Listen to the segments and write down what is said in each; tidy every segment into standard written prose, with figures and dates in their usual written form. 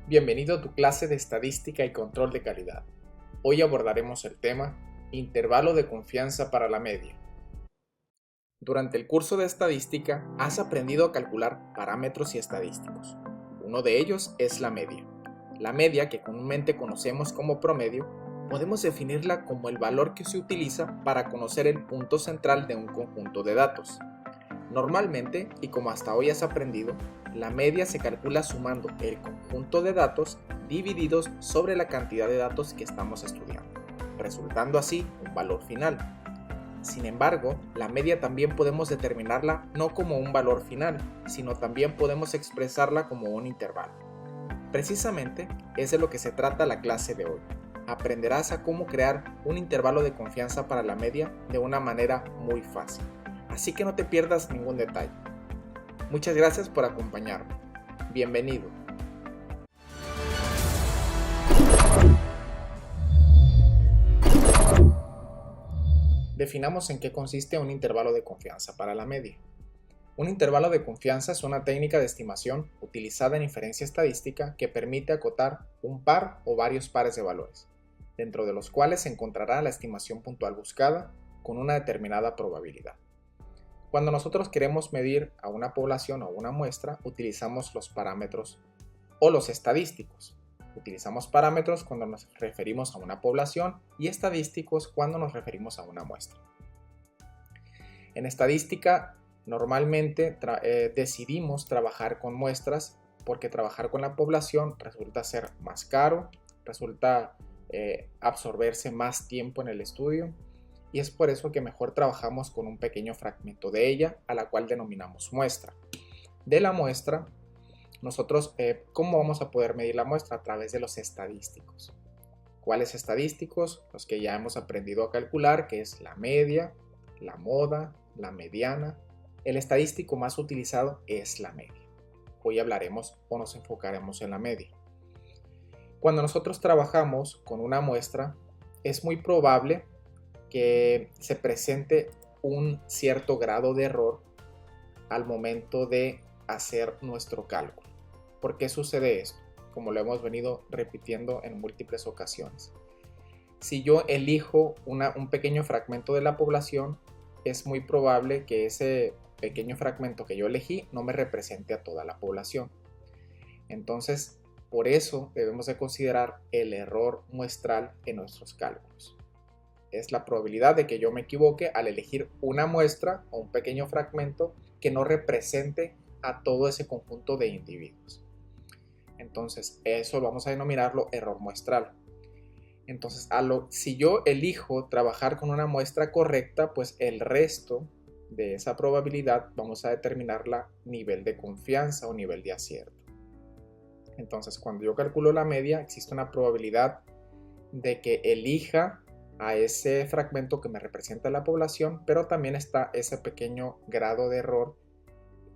Bienvenido a tu clase de Estadística y Control de Calidad. Hoy abordaremos el tema Intervalo de confianza para la media. Durante el curso de Estadística has aprendido a calcular parámetros y estadísticos. Uno de ellos es la media. La media, que comúnmente conocemos como promedio, podemos definirla como el valor que se utiliza para conocer el punto central de un conjunto de datos. Normalmente, y como hasta hoy has aprendido, la media se calcula sumando el conjunto de datos divididos sobre la cantidad de datos que estamos estudiando, resultando así un valor final. Sin embargo, la media también podemos determinarla no como un valor final, sino también podemos expresarla como un intervalo. Precisamente es de lo que se trata la clase de hoy. Aprenderás a cómo crear un intervalo de confianza para la media de una manera muy fácil. Así que no te pierdas ningún detalle. Muchas gracias por acompañarme. Bienvenido. Definamos en qué consiste un intervalo de confianza para la media. Un intervalo de confianza es una técnica de estimación utilizada en inferencia estadística que permite acotar un par o varios pares de valores, dentro de los cuales se encontrará la estimación puntual buscada con una determinada probabilidad. Cuando nosotros queremos medir a una población o una muestra, utilizamos los parámetros o los estadísticos. Utilizamos parámetros cuando nos referimos a una población y estadísticos cuando nos referimos a una muestra. En estadística, normalmente decidimos trabajar con muestras porque trabajar con la población resulta ser más caro, resulta absorberse más tiempo en el estudio. Y es por eso que mejor trabajamos con un pequeño fragmento de ella, a la cual denominamos muestra. De la muestra, nosotros, ¿cómo vamos a poder medir la muestra? A través de los estadísticos. ¿Cuáles estadísticos? Los que ya hemos aprendido a calcular, que es la media, la moda, la mediana. El estadístico más utilizado es la media. Hoy hablaremos o nos enfocaremos en la media. Cuando nosotros trabajamos con una muestra, es muy probable que se presente un cierto grado de error al momento de hacer nuestro cálculo. ¿Por qué sucede esto? Como lo hemos venido repitiendo en múltiples ocasiones. Si yo elijo un pequeño fragmento de la población, es muy probable que ese pequeño fragmento que yo elegí no me represente a toda la población. Entonces, por eso debemos de considerar el error muestral en nuestros cálculos. Es la probabilidad de que yo me equivoque al elegir una muestra o un pequeño fragmento que no represente a todo ese conjunto de individuos. Entonces, eso vamos a denominarlo error muestral. Entonces, si yo elijo trabajar con una muestra correcta, pues el resto de esa probabilidad vamos a determinarla nivel de confianza o nivel de acierto. Entonces, cuando yo calculo la media, existe una probabilidad de que elija a ese fragmento que me representa la población, pero también está ese pequeño grado de error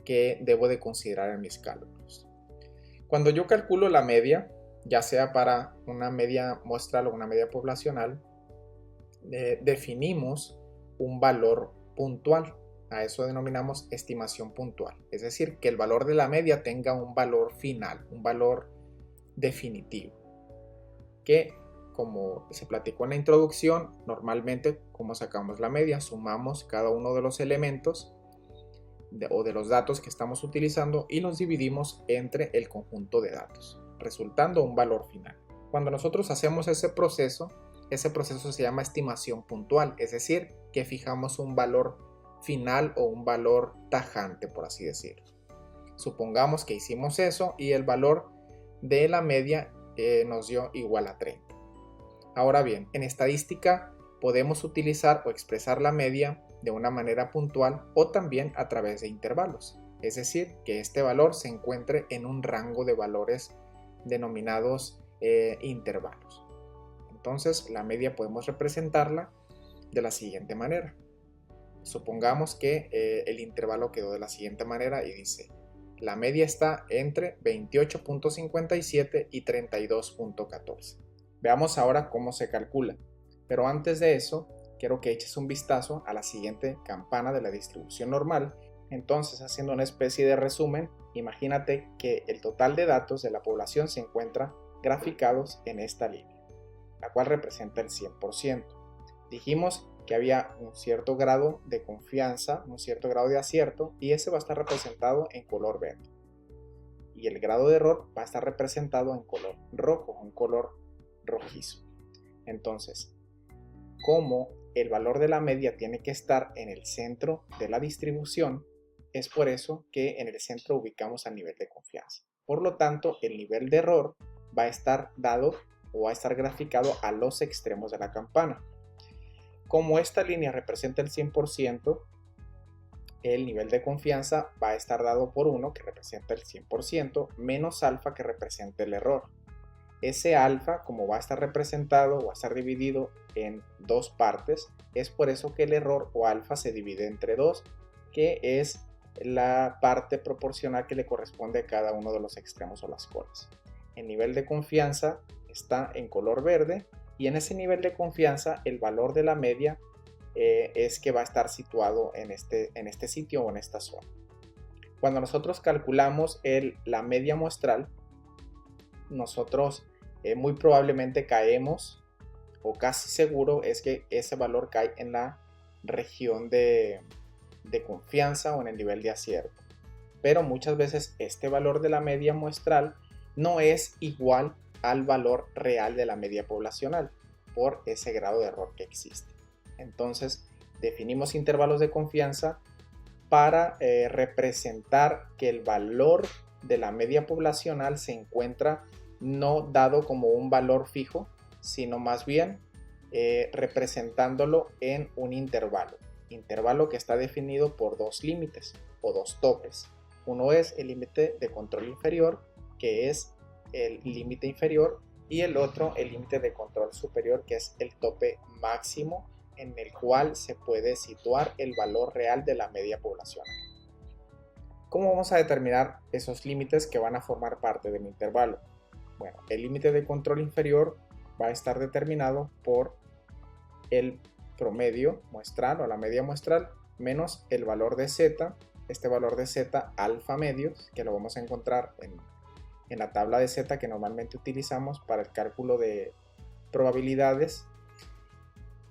que debo de considerar en mis cálculos. Cuando yo calculo la media, ya sea para una media muestral o una media poblacional, definimos un valor puntual. A eso denominamos estimación puntual. Es decir, que el valor de la media tenga un valor final, un valor definitivo, que como se platicó en la introducción, normalmente, como sacamos la media, sumamos cada uno de los elementos o de los datos que estamos utilizando y los dividimos entre el conjunto de datos, resultando un valor final. Cuando nosotros hacemos ese proceso se llama estimación puntual, es decir, que fijamos un valor final o un valor tajante, por así decirlo. Supongamos que hicimos eso y el valor de la media nos dio igual a 30. Ahora bien, en estadística podemos utilizar o expresar la media de una manera puntual o también a través de intervalos, es decir, que este valor se encuentre en un rango de valores denominados intervalos. Entonces, la media podemos representarla de la siguiente manera. Supongamos que el intervalo quedó de la siguiente manera y dice: la media está entre 28.57 y 32.14. Veamos ahora cómo se calcula, pero antes de eso quiero que eches un vistazo a la siguiente campana de la distribución normal. Entonces, haciendo una especie de resumen, Imagínate que el total de datos de la población se encuentra graficados en esta línea, la cual representa el 100%. Dijimos que había un cierto grado de confianza, un cierto grado de acierto, y ese va a estar representado en color verde. Y el grado de error va a estar representado en color rojo, en color rojizo. Entonces, como el valor de la media tiene que estar en el centro de la distribución, es por eso que en el centro ubicamos el nivel de confianza. Por lo tanto, el nivel de error va a estar dado o va a estar graficado a los extremos de la campana. Como esta línea representa el 100%, el nivel de confianza va a estar dado por 1, que representa el 100%, menos alfa, que representa el error. Ese alfa, como va a estar representado o va a estar dividido en dos partes, es por eso que el error o alfa se divide entre 2, que es la parte proporcional que le corresponde a cada uno de los extremos o las colas. El nivel de confianza está en color verde, y en ese nivel de confianza el valor de la media es que va a estar situado en este sitio o en esta zona. Cuando nosotros calculamos la media muestral, nosotros muy probablemente caemos, o casi seguro es que ese valor cae en la región de confianza o en el nivel de acierto. Pero muchas veces este valor de la media muestral no es igual al valor real de la media poblacional por ese grado de error que existe. Entonces, definimos intervalos de confianza para representar que el valor de la media poblacional se encuentra no dado como un valor fijo, sino más bien representándolo en un intervalo que está definido por dos límites o dos topes. Uno es el límite de control inferior, que es el límite inferior, y el otro el límite de control superior, que es el tope máximo en el cual se puede situar el valor real de la media poblacional. ¿Cómo vamos a determinar esos límites que van a formar parte del intervalo? Bueno, el límite de control inferior va a estar determinado por el promedio muestral o la media muestral menos el valor de z, este valor de z alfa medios, que lo vamos a encontrar en la tabla de z que normalmente utilizamos para el cálculo de probabilidades,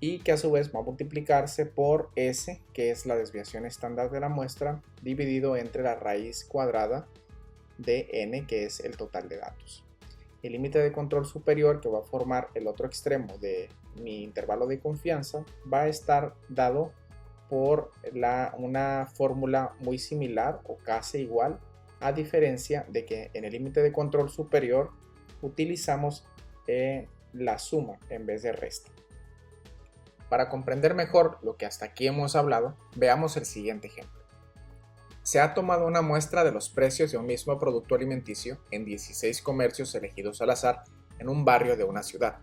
y que a su vez va a multiplicarse por S, que es la desviación estándar de la muestra, dividido entre la raíz cuadrada de n, que es el total de datos. El límite de control superior, que va a formar el otro extremo de mi intervalo de confianza, va a estar dado por una fórmula muy similar o casi igual, a diferencia de que en el límite de control superior utilizamos la suma en vez de resta. Para comprender mejor lo que hasta aquí hemos hablado, veamos el siguiente ejemplo. Se ha tomado una muestra de los precios de un mismo producto alimenticio en 16 comercios elegidos al azar en un barrio de una ciudad,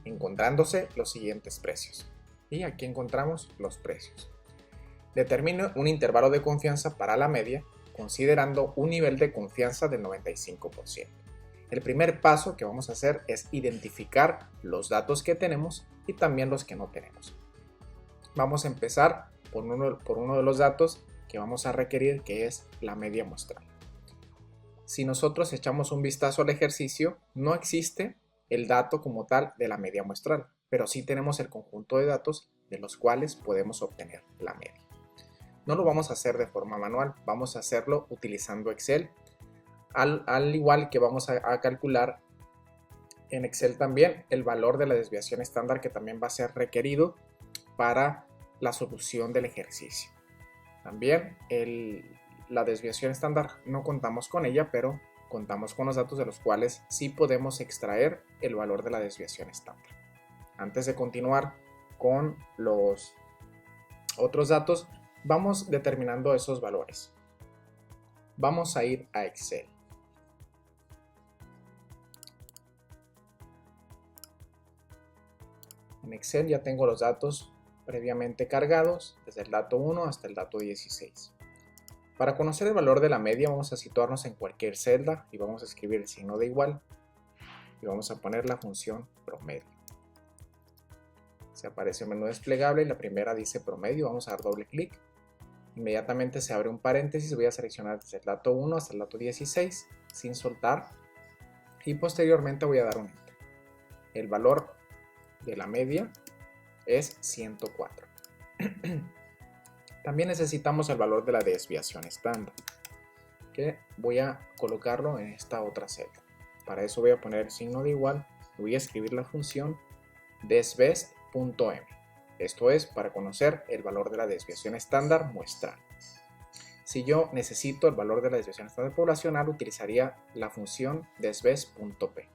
encontrándose los siguientes precios. Y aquí encontramos los precios. Determine un intervalo de confianza para la media, considerando un nivel de confianza del 95%. El primer paso que vamos a hacer es identificar los datos que tenemos y también los que no tenemos. Vamos a empezar por uno de los datos que vamos a requerir, que es la media muestral. Si nosotros echamos un vistazo al ejercicio, no existe el dato como tal de la media muestral, pero sí tenemos el conjunto de datos de los cuales podemos obtener la media. No lo vamos a hacer de forma manual, vamos a hacerlo utilizando Excel, al igual que vamos a calcular en Excel también el valor de la desviación estándar, que también va a ser requerido para la solución del ejercicio. También la desviación estándar no contamos con ella, pero contamos con los datos de los cuales sí podemos extraer el valor de la desviación estándar. Antes de continuar con los otros datos, vamos determinando esos valores. Vamos a ir a Excel. En Excel ya tengo los datos previamente cargados, desde el dato 1 hasta el dato 16. Para conocer el valor de la media vamos a situarnos en cualquier celda y vamos a escribir el signo de igual y vamos a poner la función promedio. Se aparece un menú desplegable y la primera dice promedio, vamos a dar doble clic Inmediatamente se abre un paréntesis, voy a seleccionar desde el dato 1 hasta el dato 16 sin soltar y posteriormente voy a dar un enter. El valor de la media es 104. También necesitamos el valor de la desviación estándar, que voy a colocarlo en esta otra celda. Para eso voy a poner el signo de igual y voy a escribir la función desbest.m. Esto es para conocer el valor de la desviación estándar muestral. Si yo necesito el valor de la desviación estándar poblacional, utilizaría la función desbest.p.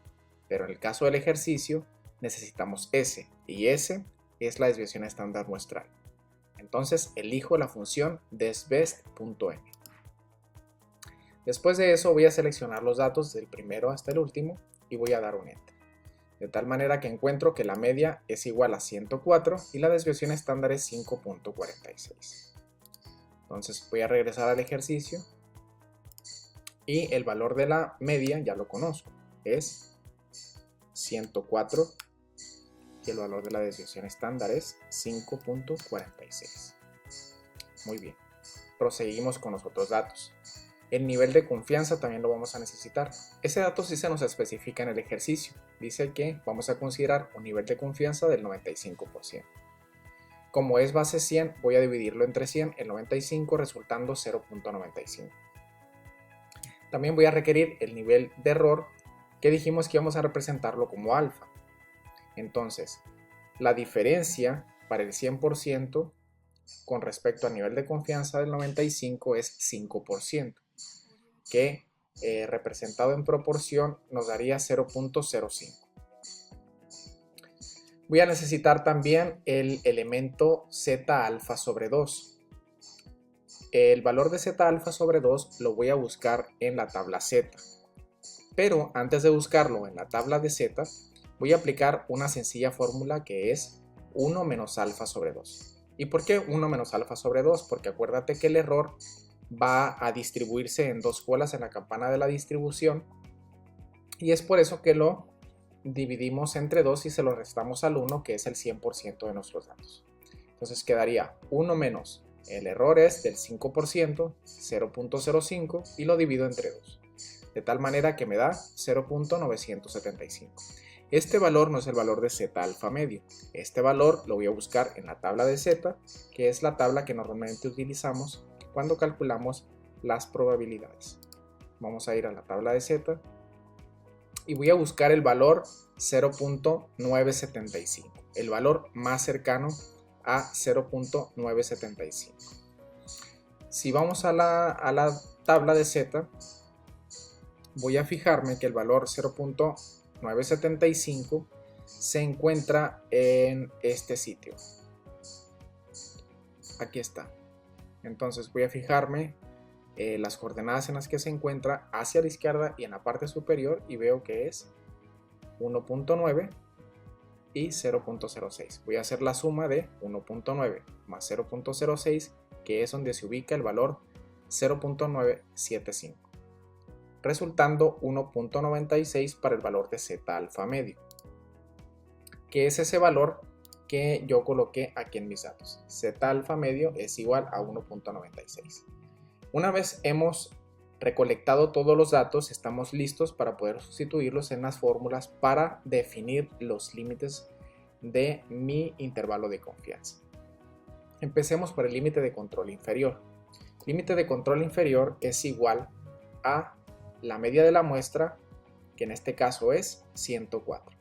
Pero en el caso del ejercicio necesitamos S, y S es la desviación estándar muestral. Entonces elijo la función desbest.m. Después de eso voy a seleccionar los datos del primero hasta el último y voy a dar un enter. De tal manera que encuentro que la media es igual a 104 y la desviación estándar es 5.46. Entonces voy a regresar al ejercicio y el valor de la media ya lo conozco, es 104 y el valor de la desviación estándar es 5.46. Muy bien, proseguimos con los otros datos. El nivel de confianza también lo vamos a necesitar. Ese dato sí se nos especifica en el ejercicio. Dice que vamos a considerar un nivel de confianza del 95%. Como es base 100, voy a dividirlo entre 100, el 95 resultando 0.95. También voy a requerir el nivel de error, que dijimos que íbamos a representarlo como alfa. Entonces, la diferencia para el 100% con respecto al nivel de confianza del 95 es 5%, que representado en proporción nos daría 0.05. Voy a necesitar también el elemento Z alfa sobre 2. El valor de Z alfa sobre 2 lo voy a buscar en la tabla Z. Pero antes de buscarlo en la tabla de Z, voy a aplicar una sencilla fórmula que es 1 menos alfa sobre 2. ¿Y por qué 1 menos alfa sobre 2? Porque acuérdate que el error va a distribuirse en dos colas en la campana de la distribución y es por eso que lo dividimos entre 2 y se lo restamos al 1, que es el 100% de nuestros datos. Entonces quedaría 1 menos el error es del 5%, 0.05, y lo divido entre 2, de tal manera que me da 0.975. Este valor no es el valor de Z alfa medio. Este valor lo voy a buscar en la tabla de Z, que es la tabla que normalmente utilizamos cuando calculamos las probabilidades. Vamos a ir a la tabla de Z y voy a buscar el valor 0.975, el valor más cercano a 0.975. Si vamos a la tabla de Z, voy a fijarme que el valor 0.975 se encuentra en este sitio. Aquí está. Entonces voy a fijarme las coordenadas en las que se encuentra hacia la izquierda y en la parte superior y veo que es 1.9 y 0.06. Voy a hacer la suma de 1.9 más 0.06, que es donde se ubica el valor 0.975, resultando 1.96 para el valor de Z alfa medio, que es ese valor que yo coloqué aquí en mis datos. Z alfa medio es igual a 1.96. Una vez hemos recolectado todos los datos, estamos listos para poder sustituirlos en las fórmulas para definir los límites de mi intervalo de confianza. Empecemos por el límite de control inferior. Límite de control inferior es igual a la media de la muestra, que en este caso es 104.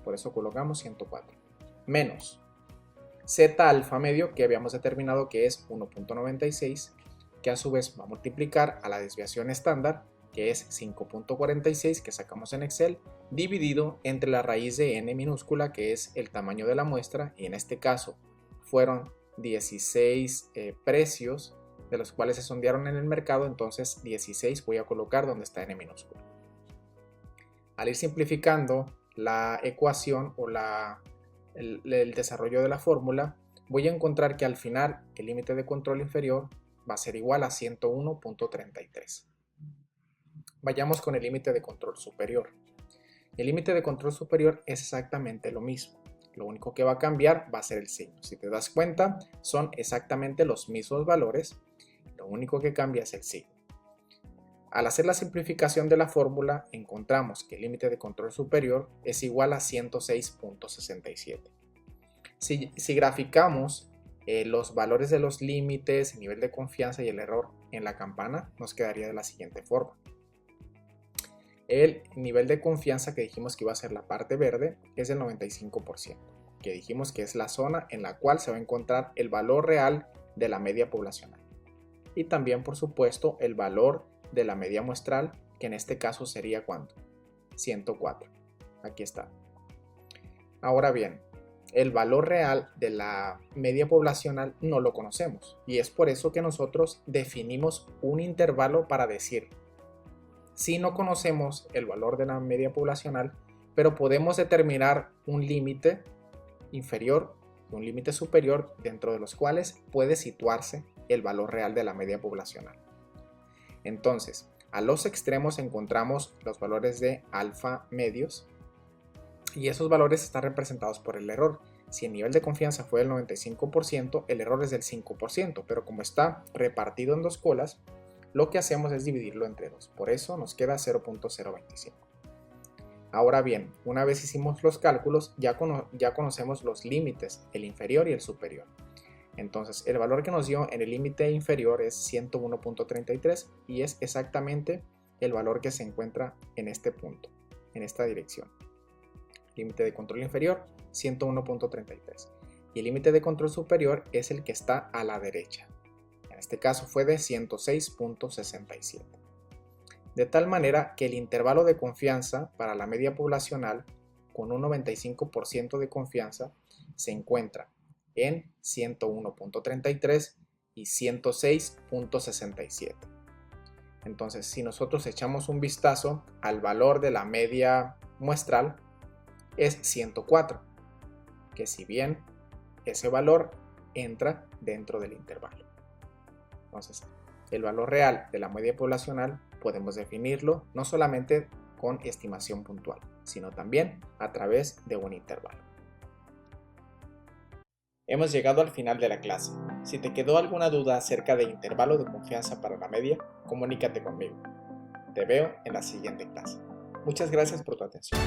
Por eso colocamos 104. Menos Z alfa medio, que habíamos determinado que es 1.96, que a su vez va a multiplicar a la desviación estándar, que es 5.46 que sacamos en Excel, dividido entre la raíz de n minúscula, que es el tamaño de la muestra, y en este caso fueron 16 precios, de los cuales se sondearon en el mercado, entonces 16 voy a colocar donde está n minúscula. Al ir simplificando la ecuación o el desarrollo de la fórmula, voy a encontrar que al final el límite de control inferior va a ser igual a 101.33. Vayamos con el límite de control superior. El límite de control superior es exactamente lo mismo. Lo único que va a cambiar va a ser el signo. Si te das cuenta, son exactamente los mismos valores, lo único que cambia es el signo. Al hacer la simplificación de la fórmula, encontramos que el límite de control superior es igual a 106.67. Si graficamos los valores de los límites, el nivel de confianza y el error en la campana, nos quedaría de la siguiente forma. El nivel de confianza que dijimos que iba a ser la parte verde es el 95%, que dijimos que es la zona en la cual se va a encontrar el valor real de la media poblacional. Y también, por supuesto, el valor de la media muestral, que en este caso sería ¿cuánto? 104. Aquí está. Ahora bien, el valor real de la media poblacional no lo conocemos y es por eso que nosotros definimos un intervalo para decir si no conocemos el valor de la media poblacional, pero podemos determinar un límite inferior y un límite superior dentro de los cuales puede situarse el valor real de la media poblacional. Entonces, a los extremos encontramos los valores de alfa medios y esos valores están representados por el error. Si el nivel de confianza fue del 95%, el error es del 5%, pero como está repartido en dos colas, lo que hacemos es dividirlo entre 2. Por eso nos queda 0.025. Ahora bien, una vez hicimos los cálculos, ya conocemos los límites, el inferior y el superior. Entonces, el valor que nos dio en el límite inferior es 101.33 y es exactamente el valor que se encuentra en este punto, en esta dirección. Límite de control inferior, 101.33. Y el límite de control superior es el que está a la derecha. En este caso fue de 106.67. De tal manera que el intervalo de confianza para la media poblacional con un 95% de confianza se encuentra en 101.33 y 106.67. Entonces, si nosotros echamos un vistazo al valor de la media muestral, es 104, que si bien ese valor entra dentro del intervalo. Entonces, el valor real de la media poblacional podemos definirlo no solamente con estimación puntual, sino también a través de un intervalo. Hemos llegado al final de la clase. Si te quedó alguna duda acerca del intervalo de confianza para la media, comunícate conmigo. Te veo en la siguiente clase. Muchas gracias por tu atención.